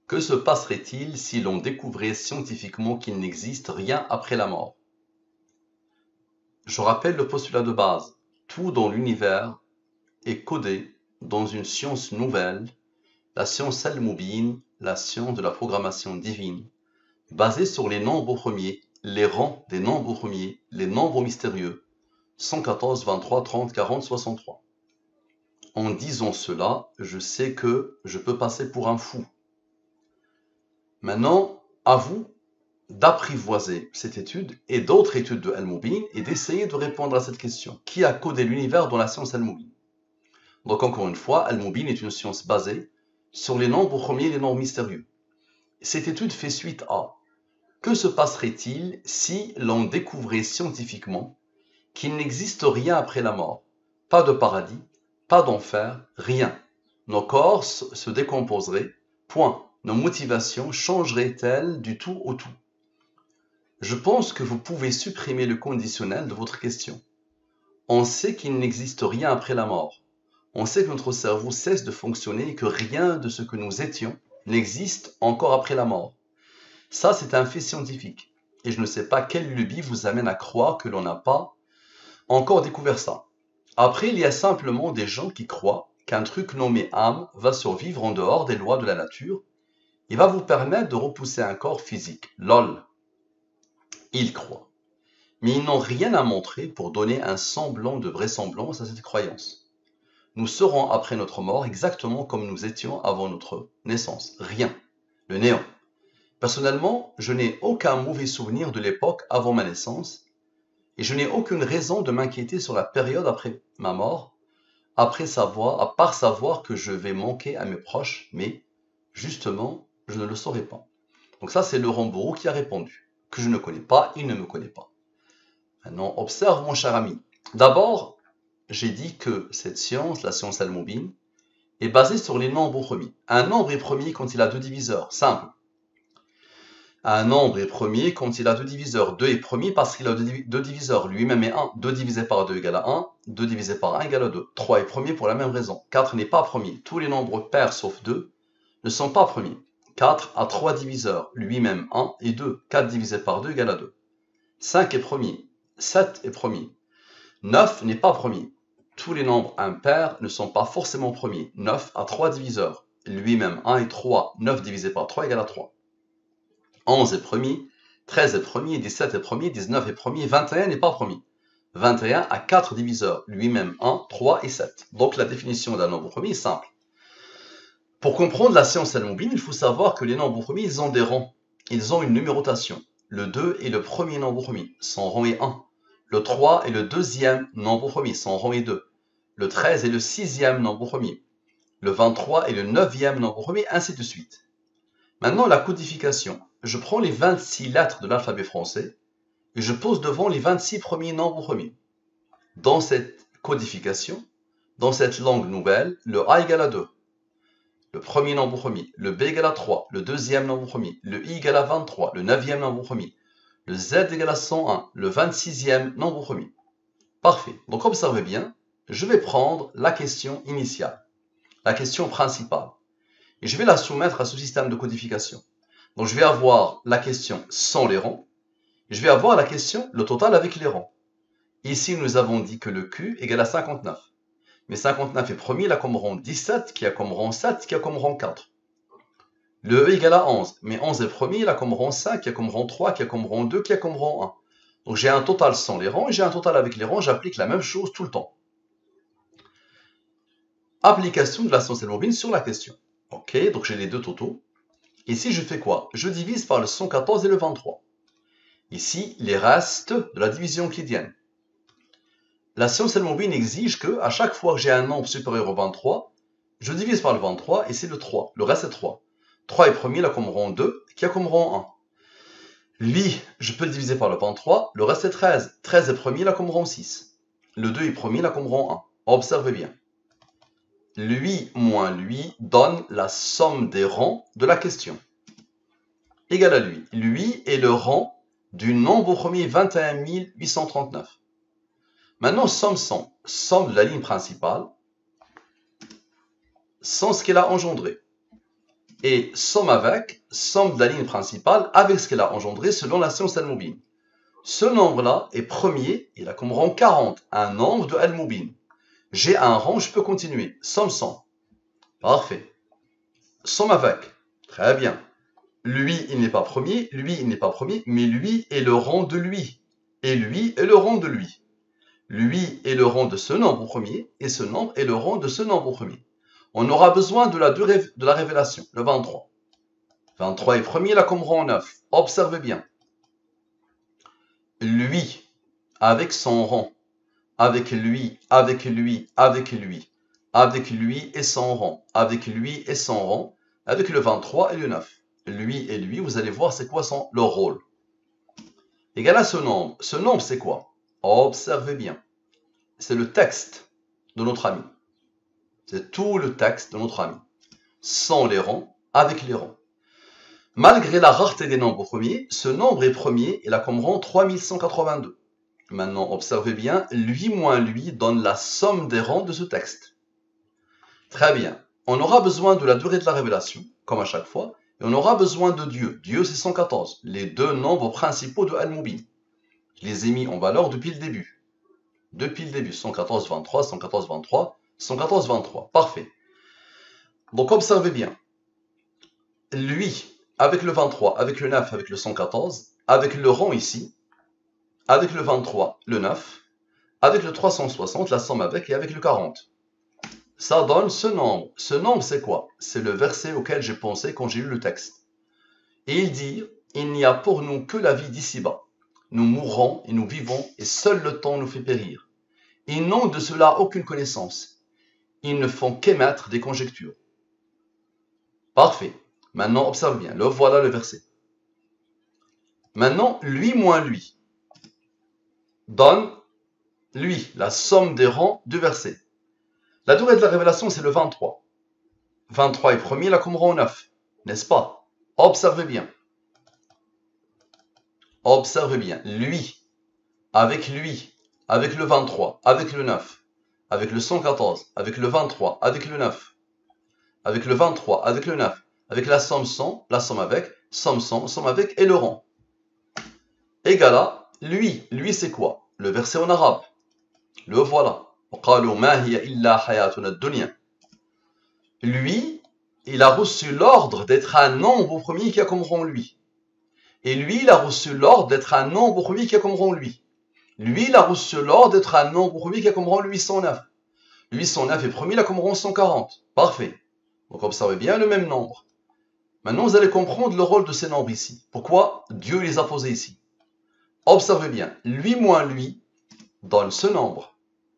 Que se passerait-il si l'on découvrait scientifiquement qu'il n'existe rien après la mort? Je rappelle le postulat de base. Tout dans l'univers est codé dans une science nouvelle, la science al-Mubin, la science de la programmation divine, basée sur les nombres premiers, les rangs des nombres premiers, les nombres mystérieux, 114, 23, 30, 40, 63. En disant cela, je sais que je peux passer pour un fou. Maintenant, à vous d'apprivoiser cette étude et d'autres études de Al-Mubin et d'essayer de répondre à cette question. Qui a codé l'univers dans la science Al-Mubin? Donc encore une fois, Al-Mubin est une science basée sur les nombres premiers et les nombres mystérieux. Cette étude fait suite à: que se passerait-il si l'on découvrait scientifiquement qu'il n'existe rien après la mort? Pas de paradis, pas d'enfer, rien. Nos corps se décomposeraient, point. Nos motivations changeraient-elles du tout au tout? Je pense que vous pouvez supprimer le conditionnel de votre question. On sait qu'il n'existe rien après la mort. On sait que notre cerveau cesse de fonctionner et que rien de ce que nous étions n'existe encore après la mort. Ça, c'est un fait scientifique. Et je ne sais pas quelle lubie vous amène à croire que l'on n'a pas encore découvert ça. Après, il y a simplement des gens qui croient qu'un truc nommé âme va survivre en dehors des lois de la nature et va vous permettre de repousser un corps physique. LOL. Ils croient. Mais ils n'ont rien à montrer pour donner un semblant de vraisemblance à cette croyance. Nous serons après notre mort exactement comme nous étions avant notre naissance. Rien. Le néant. Personnellement, je n'ai aucun mauvais souvenir de l'époque avant ma naissance et je n'ai aucune raison de m'inquiéter sur la période après ma mort, à part savoir que je vais manquer à mes proches, mais justement, je ne le saurais pas. Donc ça, c'est Laurent Bourreau qui a répondu, que je ne connais pas, il ne me connaît pas. Maintenant, observe mon cher ami. D'abord, j'ai dit que cette science, la science Al-Mubin, est basée sur les nombres premiers. Un nombre est premier quand il a deux diviseurs, simple. Un nombre est premier quand il a deux diviseurs. 2 est premier parce qu'il a deux diviseurs. Lui-même est 1. 2 divisé par 2 égale à 1. 2 divisé par 1 égale à 2. 3 est premier pour la même raison. 4 n'est pas premier. Tous les nombres pairs sauf 2 ne sont pas premiers. 4 a 3 diviseurs. Lui-même 1 et 2. 4 divisé par 2 égale à 2. 5 est premier. 7 est premier. 9 n'est pas premier. Tous les nombres impairs ne sont pas forcément premiers. 9 a 3 diviseurs. Lui-même 1 et 3. 9 divisé par 3 égale à 3. 11 est premier, 13 est premier, 17 est premier, 19 est premier, 21 n'est pas premier. 21 a 4 diviseurs, lui-même 1, 3 et 7. Donc la définition d'un nombre premier est simple. Pour comprendre la science Al-Mubin, il faut savoir que les nombres premiers, ils ont des rangs. Ils ont une numérotation. Le 2 est le premier nombre premier, son rang est 1. Le 3 est le deuxième nombre premier, son rang est 2. Le 13 est le sixième nombre premier. Le 23 est le neuvième nombre premier, ainsi de suite. Maintenant, la codification. Je prends les 26 lettres de l'alphabet français et je pose devant les 26 premiers nombres premiers. Dans cette codification, dans cette langue nouvelle, le A égale à 2. Le premier nombre premier. Le B égale à 3. Le deuxième nombre premier. Le I égale à 23. Le neuvième nombre premier. Le Z égale à 101. Le 26e nombre premier. Parfait. Donc observez bien, je vais prendre la question initiale, la question principale, et je vais la soumettre à ce système de codification. Donc je vais avoir la question sans les rangs, je vais avoir la question le total avec les rangs. Ici, nous avons dit que le Q égale à 59. Mais 59 est premier, il a comme rang 17, qui a comme rang 7, qui a comme rang 4. Le E égale à 11, mais 11 est premier, il a comme rang 5, qui a comme rang 3, qui a comme rang 2, qui a comme rang 1. Donc j'ai un total sans les rangs et j'ai un total avec les rangs, j'applique la même chose tout le temps. Application de la science Al-Mubin sur la question. Ok, donc j'ai les deux totaux. Ici, je fais quoi? Je divise par le 114 et le 23. Ici, les restes de la division euclidienne. La science Al-Mubin exige que, à chaque fois que j'ai un nombre supérieur au 23, je divise par le 23 et c'est le 3. Le reste est 3. 3 est premier, il a comme rang 2, qui a comme rang 1. Li, je peux le diviser par le 23, le reste est 13. 13 est premier, il a comme rang 6. Le 2 est premier, il a comme rang 1. Observez bien. Lui moins lui donne la somme des rangs de la question. Égal à lui. Lui est le rang du nombre premier 21 839. Maintenant, somme de la ligne principale, sans ce qu'elle a engendré. et somme avec, somme de la ligne principale avec ce qu'elle a engendré selon la science Al-Mubin. Ce nombre-là est premier, il a comme rang 40, un nombre de Al-Mubin. J'ai un rang, je peux continuer. Somme 100. Parfait. Somme avec. Très bien. Lui, il n'est pas premier, lui, il n'est pas premier, mais lui est le rang de lui. Et lui est le rang de lui. Lui est le rang de ce nombre premier, et ce nombre est le rang de ce nombre premier. On aura besoin de la révélation, le 23. 23 est premier, il a comme rang 9. Observez bien. Lui, avec son rang, avec lui, avec lui, avec lui, avec lui et son rang, avec lui et son rang, avec le 23 et le 9. Lui et lui, vous allez voir c'est quoi leur rôle. Égal à ce nombre. Ce nombre, c'est quoi? Observez bien. C'est le texte de notre ami. C'est tout le texte de notre ami. Sans les rangs, avec les rangs. Malgré la rareté des nombres premiers, ce nombre est premier, il a comme rang 3182. Maintenant, observez bien, lui moins lui donne la somme des rangs de ce texte. Très bien. On aura besoin de la durée de la révélation, comme à chaque fois, et on aura besoin de Dieu. Dieu, c'est 114, les deux nombres principaux de Al-Mubin. Je les ai mis en valeur depuis le début. Depuis le début, 114, 23, 114, 23, 114, 23. Parfait. Donc, observez bien. Lui, avec le 23, avec le 9, avec le 114, avec le rang ici, avec le 23, le 9, avec le 360, la somme avec, et avec le 40. Ça donne ce nombre. Ce nombre, c'est quoi? C'est le verset auquel j'ai pensé quand j'ai lu le texte. Et il dit, il n'y a pour nous que la vie d'ici-bas. Nous mourrons et nous vivons, et seul le temps nous fait périr. Ils n'ont de cela aucune connaissance. Ils ne font qu'émettre des conjectures. Parfait. Maintenant, observe bien. Le voilà le verset. Maintenant, lui moins lui donne, lui, la somme des rangs du verset. La durée de la révélation, c'est le 23. 23 est premier, là comme rang 9. N'est-ce pas? Observez bien. Observez bien. Lui, avec le 23, avec le 9, avec le 114, avec le 23, avec le 9, avec le 23, avec le 9, avec la somme 100, la somme avec, somme 100, somme avec, et le rang. Égal à lui. Lui, c'est quoi? Le verset en arabe. Le voilà. Lui, il a reçu l'ordre d'être un nombre premier qui a comme rang lui. Et lui, il a reçu l'ordre d'être un nombre premier qui a comme rang lui. Lui, il a reçu l'ordre d'être un nombre premier qui a comme rang 809. 809 est premier, il a comme rang 140. Parfait. Donc observez bien le même nombre. Maintenant, vous allez comprendre le rôle de ces nombres ici. Pourquoi Dieu les a posés ici. Observez bien. Lui moins lui donne ce nombre.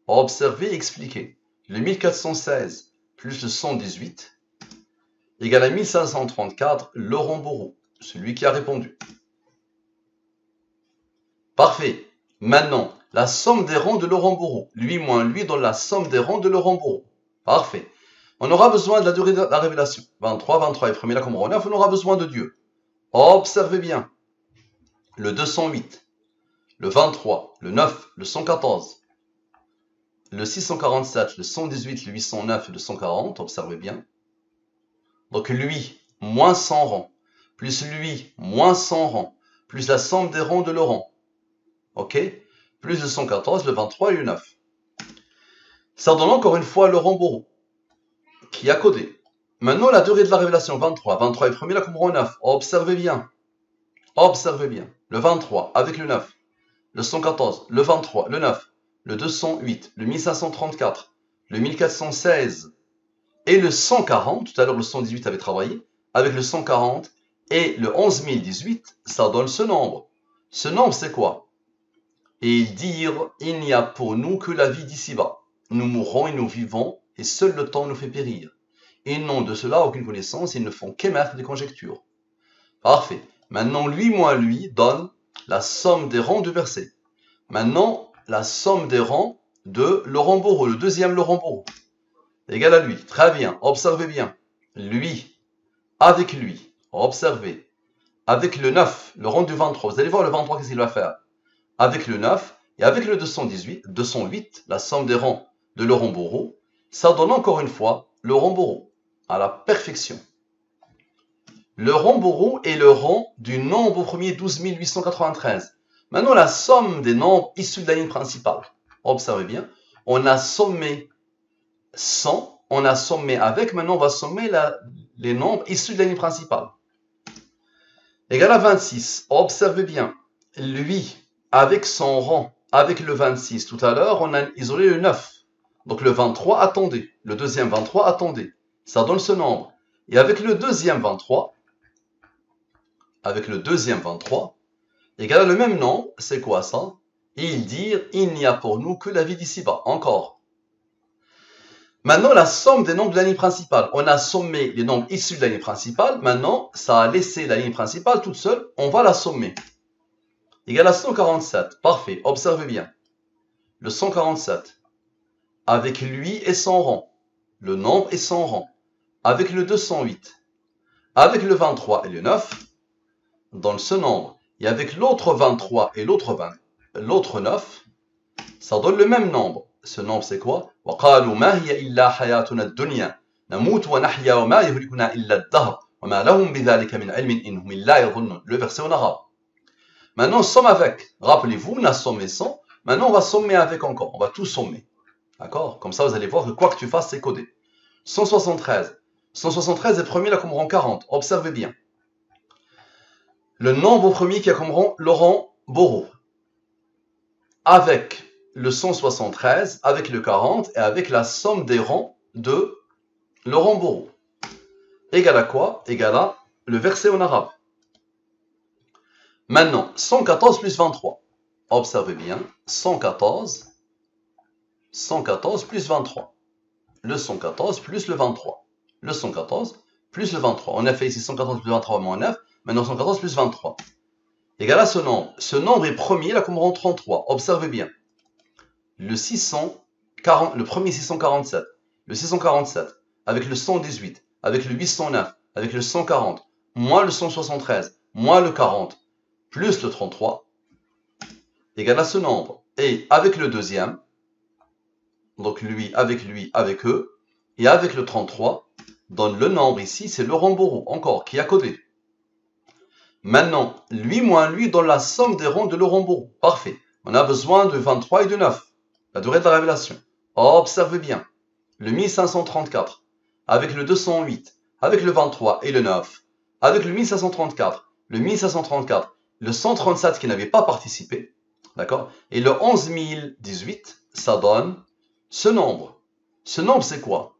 Observez et expliquez. Le 1416 plus le 118 égale à 1534, Laurent Bourreau, celui qui a répondu. Parfait. Maintenant, la somme des rangs de Laurent Bourreau. Lui moins lui donne la somme des rangs de Laurent Bourreau. Parfait. On aura besoin de la durée de la révélation. 23, 23 et premier là comme rang 9, on aura besoin de Dieu. Observez bien. Le 208, le 23, le 9, le 114, le 647, le 118, le 809 et le 140, observez bien. Donc lui, moins 100 rangs, plus lui, moins 100 rangs, plus la somme des rangs de Laurent. Ok? Plus le 114, le 23 et le 9. Ça donne encore une fois Laurent Bourreau, qui a codé. Maintenant, la durée de la révélation, 23. 23 est premier, là comme rang 9. Observez bien. Observez bien. Le 23 avec le 9, le 114, le 23, le 9, le 208, le 1534, le 1416 et le 140, tout à l'heure le 118 avait travaillé, avec le 140 et le 11018, ça donne ce nombre. Ce nombre, c'est quoi? Et ils dirent, il n'y a pour nous que la vie d'ici-bas. Nous mourrons et nous vivons, et seul le temps nous fait périr. Ils n'ont de cela aucune connaissance, ils ne font qu'émettre des conjectures. Parfait. Maintenant, lui moins lui donne la somme des rangs du verset. Maintenant, la somme des rangs de Laurent Bourreau, le deuxième Laurent Bourreau. Égal à lui. Très bien. Observez bien. Lui, avec lui. Observez. Avec le 9, le rang du 23. Vous allez voir le 23, qu'est-ce qu'il va faire. Avec le 9 et avec le 208, la somme des rangs de Laurent Bourreau, ça donne encore une fois Laurent Bourreau, à la perfection. Le rang Bourou est le rang du nombre premier 12 893. Maintenant, la somme des nombres issus de la ligne principale. Observez bien. On a sommé 100, on a sommé avec. Maintenant, on va sommer les nombres issus de la ligne principale. Égal à 26. Observez bien. Lui, avec son rang, avec le 26, tout à l'heure, on a isolé le 9. Donc le 23, attendez. Le deuxième 23, attendez. Ça donne ce nombre. Et avec le deuxième 23, égal à le même nombre, c'est quoi ça? Il dit, il n'y a pour nous que la vie d'ici-bas. Encore. Maintenant, la somme des nombres de la ligne principale. On a sommé les nombres issus de la ligne principale. Maintenant, ça a laissé la ligne principale toute seule. On va la sommer. Égal à 147. Parfait. Observez bien. Le 147. Avec lui et son rang. Le nombre et son rang. Avec le 208. Avec le 23 et le 9. Dans ce nombre. Et avec l'autre 23 et l'autre 9. Ça donne le même nombre. Ce nombre, c'est quoi? وَقَالُوا مَا هِيَ إِلَّا حَيَاتُنَا الدُّنْيَا نَمُوتُ وَنَحْيَا وَمَا يُهْلِكُنَا إِلَّا الدَّهْرُ وَمَا لَهُمْ بِذَلِكَ مِنْ عِلْمٍ إِنْهُمْ إِلَّا يَظُنُّونَ. Le verset en arabe. Maintenant, somme avec. Rappelez-vous, on a sommé 100. Maintenant, on va sommer avec encore. On va tout sommer. D'accord? Comme ça, vous allez voir que quoi que tu fasses, c'est codé. 173. 173 est premier là comme rang 40. Observez bien. Le nombre premier qui a comme rang le rang Bourou. Avec le 173, avec le 40 et avec la somme des rangs de le rang Bourou. Égal à quoi? Égal à le verset en arabe. Maintenant, 114 plus 23. Observez bien. 114 plus 23. Le 114 plus le 23. Le 114 plus le 23. On a fait ici 114 plus 23 moins 9. Maintenant 114 plus 23. Égal à ce nombre. Ce nombre est premier, là comme rang 33. Observez bien. Le premier 647. Le 647. Avec le 118. Avec le 809. Avec le 140. Moins le 173. Moins le 40. Plus le 33. Égal à ce nombre. Et avec le deuxième. Donc lui, avec eux. Et avec le 33. Donne le nombre ici, c'est le rang Bourou. Encore, qui a codé. Maintenant, lui moins lui donne la somme des rangs de le rang Bourou. Parfait. On a besoin de 23 et de 9. La durée de la révélation. Observez bien. Le 1534. Avec le 208. Avec le 23 et le 9. Avec le 1534. Le 1534. Le 137 qui n'avait pas participé. D'accord? Et le 11018, ça donne ce nombre. Ce nombre, c'est quoi?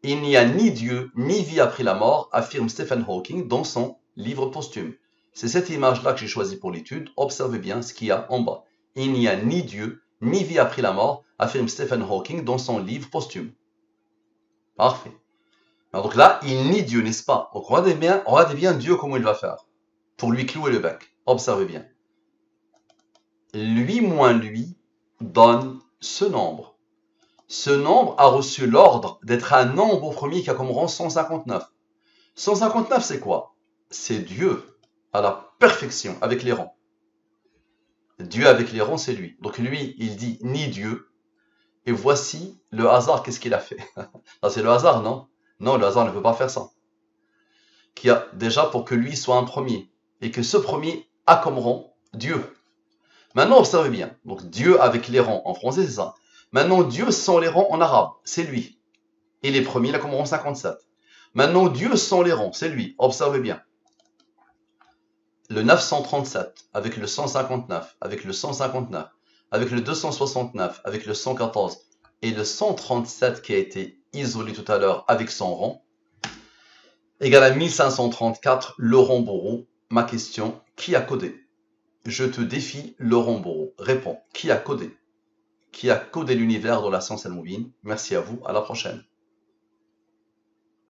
Il n'y a ni Dieu, ni vie après la mort, affirme Stephen Hawking dans son livre posthume. C'est cette image-là que j'ai choisie pour l'étude. Observez bien ce qu'il y a en bas. Il n'y a ni Dieu, ni vie après la mort, affirme Stephen Hawking dans son livre posthume. Parfait. Alors donc là, il nie Dieu, n'est-ce pas? Donc regardez bien Dieu comment il va faire. Pour lui clouer le bec. Observez bien. Lui moins lui donne ce nombre. Ce nombre a reçu l'ordre d'être un nombre au premier qui a comme rang 159. 159, c'est quoi? C'est Dieu à la perfection avec les rangs. Dieu avec les rangs, c'est lui. Donc lui, il dit ni Dieu. Et voici le hasard, qu'est-ce qu'il a fait? C'est le hasard, non? Non, le hasard ne peut pas faire ça. Qui a déjà pour que lui soit un premier. Et que ce premier a comme rang Dieu. Maintenant, observez bien. Donc Dieu avec les rangs en français, c'est ça. Maintenant, Dieu sans les rangs en arabe, c'est lui. Et les premiers, il a comme rang 57. Maintenant, Dieu sans les rangs, c'est lui. Observez bien. Le 937, avec le 159, avec le 159, avec le 269, avec le 114 et le 137 qui a été isolé tout à l'heure avec son rang, égale à 1534, le rang Bourou. Ma question, qui a codé? Je te défie, le rang Bourou. Réponds, qui a codé? Qui a codé l'univers de la science al-Moubine? Merci à vous, à la prochaine.